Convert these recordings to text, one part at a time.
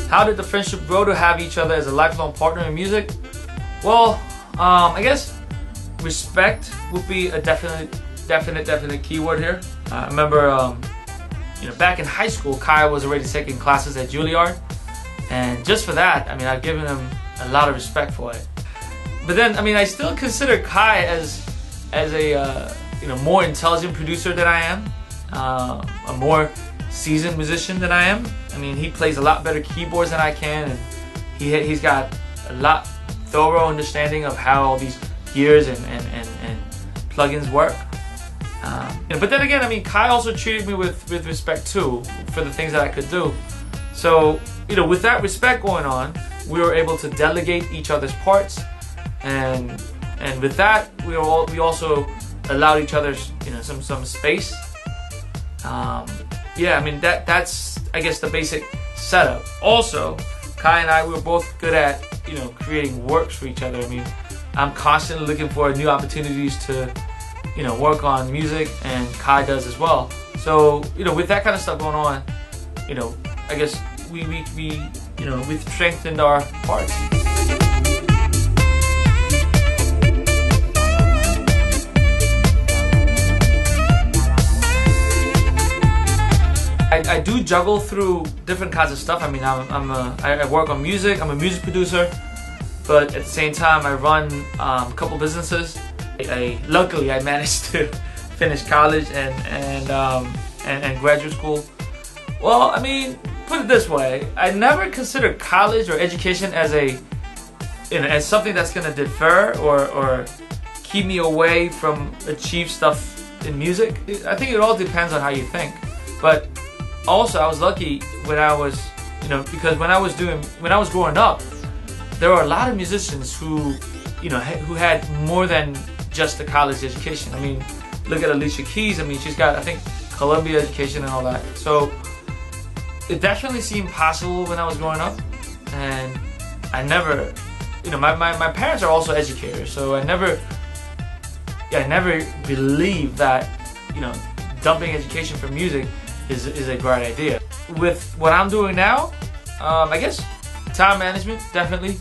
How did the friendship grow to have each other as a lifelong partner in music? Well, I guess respect would be a definite keyword here. I remember, back in high school, Kai was already taking classes at Juilliard, and just for that, I mean, I've given him a lot of respect for it. But then, I mean, I still consider Kai as a more intelligent producer than I am, a more seasoned musician than I am. I mean, he plays a lot better keyboards than I can, and he's got a lot thorough understanding of how all these gears and plugins work. But then again, I mean, Kai also treated me with respect too for the things that I could do. So, with that respect going on, we were able to delegate each other's parts, and with that, we also allowed each other, some space. Yeah, I mean, that's I guess the basic setup. Also, Kai and I, we were both good at creating works for each other. I mean, I'm constantly looking for new opportunities to work on music, and Kai does as well. So with that kind of stuff going on, I guess we've strengthened our parts. I do juggle through different kinds of stuff. I mean, I work on music. I'm a music producer, but at the same time, I run a couple businesses. Luckily, I managed to finish college and graduate school. Well, I mean, put it this way: I never considered college or education as as something that's going to defer or keep me away from achieve stuff in music. I think it all depends on how you think, but. Also, I was lucky when I was, because when I was growing up, there were a lot of musicians who had more than just a college education. I mean, look at Alicia Keys. I mean, she's got, I think, Columbia education and all that. So it definitely seemed possible when I was growing up, and I never, my parents are also educators, so I never believed that, dumping education for music is a great idea. With what I'm doing now, I guess time management, definitely.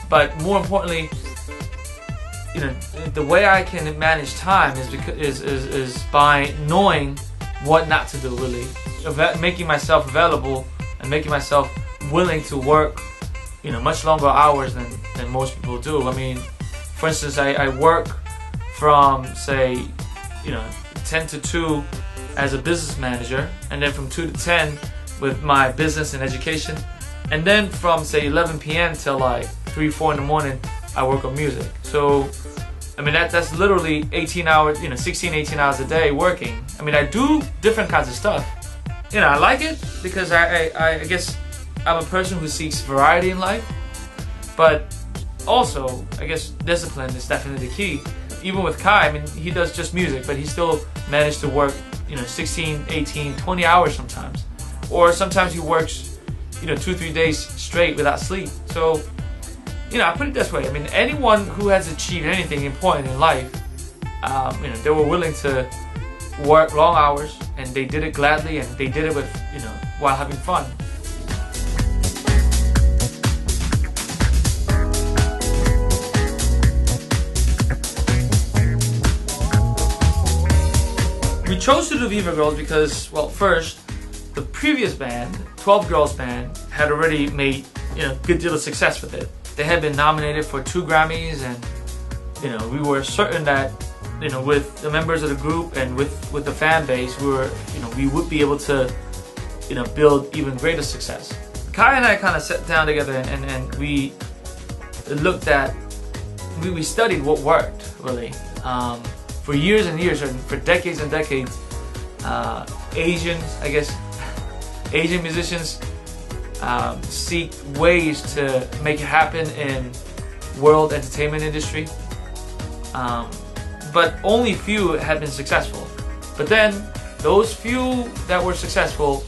But more importantly, the way I can manage time is by knowing what not to do, really. Making myself available and making myself willing to work, much longer hours than most people do. I mean, for instance, I work from, say, 10 to 2 as a business manager, and then from 2 to 10 with my business and education, and then from, say, 11 p.m. till like 3, 4 in the morning, I work on music. So, I mean, that's literally 18 hours, 16, 18 hours a day working. I mean, I do different kinds of stuff. I like it because I guess I'm a person who seeks variety in life, but also, I guess discipline is definitely the key. Even with Kai, I mean, he does just music, but he still managed to work 16, 18, 20 hours sometimes. Or sometimes he works, 2-3 days straight without sleep. So, I put it this way. I mean, anyone who has achieved anything important in life, they were willing to work long hours, and they did it gladly, and they did it with, while having fun. We chose to do Viva Girls because, well, first, the previous band, 12 Girls Band, had already made, good deal of success with it. They had been nominated for 2 Grammys, and, we were certain that, with the members of the group and with the fan base, we would be able to, build even greater success. Kai and I kind of sat down together and we looked at, we studied what worked, really. For years and years, and for decades and decades, Asian musicians seek ways to make it happen in world entertainment industry. But only few have been successful. But then, those few that were successful,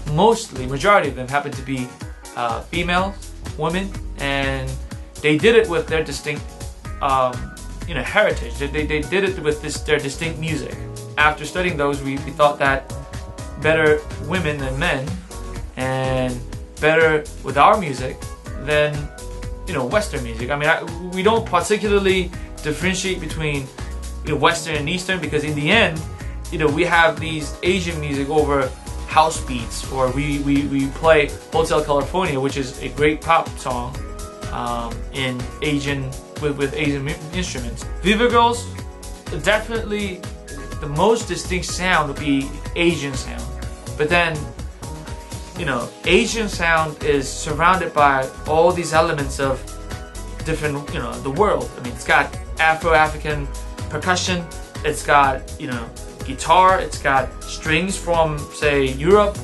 majority of them happen to be females, women, and they did it with their distinct heritage. They did it with their distinct music. After studying those, we thought that better women than men, and better with our music than, you know, Western music. I mean, we don't particularly differentiate between, you know, Western and Eastern, because in the end, you know, we have these Asian music over house beats, or we play Hotel California, which is a great pop song in Asian with Asian instruments. Viva Girls, definitely the most distinct sound would be Asian sound, but then, you know, Asian sound is surrounded by all these elements of different, you know, the world. I mean, it's got Afro-African percussion, it's got, you know, guitar, it's got strings from, say, Europe.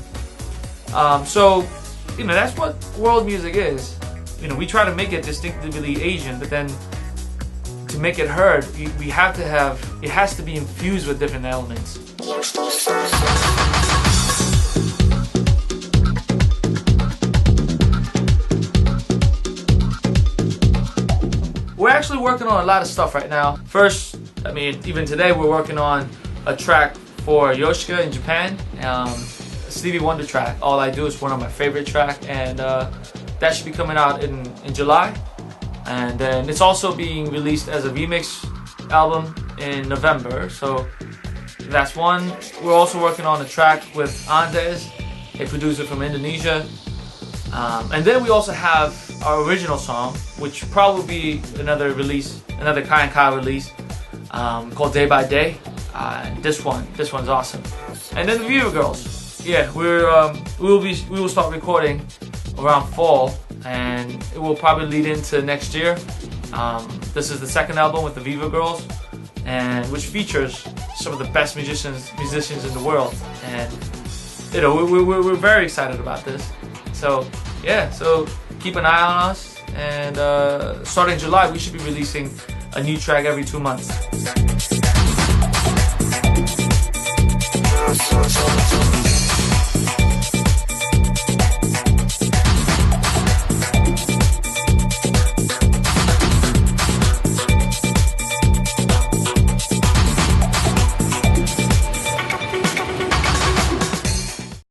So, you know, that's what world music is. You know, we try to make it distinctively Asian, but then to make it heard, we have to have, it has to be infused with different elements. We're actually working on a lot of stuff right now. First, I mean, even today we're working on a track for Yoshika in Japan, Stevie Wonder track. All I Do is one of my favorite track, and that should be coming out in July. And then it's also being released as a remix album in November, so that's one. We're also working on a track with Andes, a producer from Indonesia. And then we also have our original song, which will probably be another release, another Kai and Kai release, called Day by Day. And this one's awesome. And then the Viva Girls, yeah, we will start recording around fall, and it will probably lead into next year. This is the second album with the Viva Girls, and which features some of the best musicians in the world, and you know, we're very excited about this. So yeah, so keep an eye on us, and starting July we should be releasing a new track every 2 months.